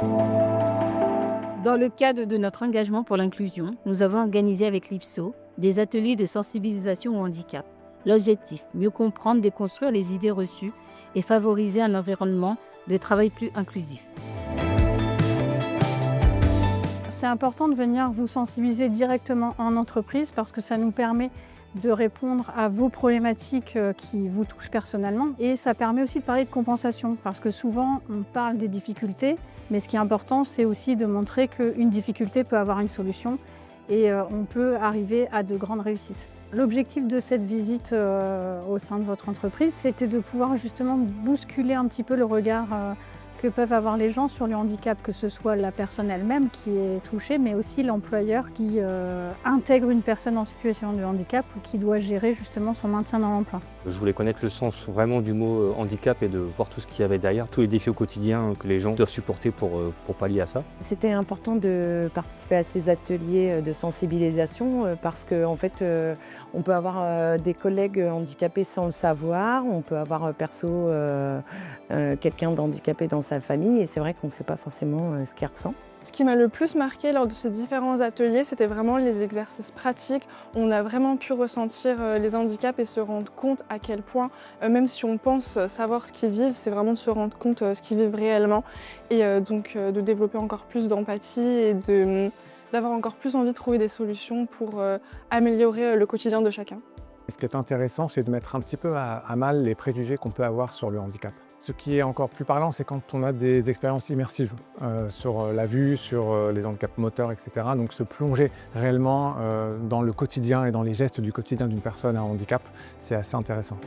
Dans le cadre de notre engagement pour l'inclusion, nous avons organisé avec l'IPSO des ateliers de sensibilisation au handicap. L'objectif, mieux comprendre, déconstruire les idées reçues et favoriser un environnement de travail plus inclusif. C'est important de venir vous sensibiliser directement en entreprise parce que ça nous permet de répondre à vos problématiques qui vous touchent personnellement. Et ça permet aussi de parler de compensation parce que souvent on parle des difficultés, mais ce qui est important c'est aussi de montrer qu'une difficulté peut avoir une solution et on peut arriver à de grandes réussites. L'objectif de cette visite au sein de votre entreprise, c'était de pouvoir justement bousculer un petit peu le regard que peuvent avoir les gens sur le handicap, que ce soit la personne elle-même qui est touchée, mais aussi l'employeur qui intègre une personne en situation de handicap ou qui doit gérer justement son maintien dans l'emploi. Je voulais connaître le sens vraiment du mot handicap et de voir tout ce qu'il y avait derrière, tous les défis au quotidien que les gens doivent supporter pour pallier à ça. C'était important de participer à ces ateliers de sensibilisation parce qu'en fait, on peut avoir des collègues handicapés sans le savoir, on peut avoir perso quelqu'un d'handicapé dans sa famille et c'est vrai qu'on ne sait pas forcément ce qu'il ressent. Ce qui m'a le plus marqué lors de ces différents ateliers, c'était vraiment les exercices pratiques. On a vraiment pu ressentir les handicaps et se rendre compte à quel point, même si on pense savoir ce qu'ils vivent, c'est vraiment de se rendre compte ce qu'ils vivent réellement et donc de développer encore plus d'empathie et d'avoir encore plus envie de trouver des solutions pour améliorer le quotidien de chacun. Ce qui est intéressant, c'est de mettre un petit peu à mal les préjugés qu'on peut avoir sur le handicap. Ce qui est encore plus parlant, c'est quand on a des expériences immersives sur la vue, sur les handicaps moteurs, etc. Donc se plonger réellement dans le quotidien et dans les gestes du quotidien d'une personne à handicap, c'est assez intéressant.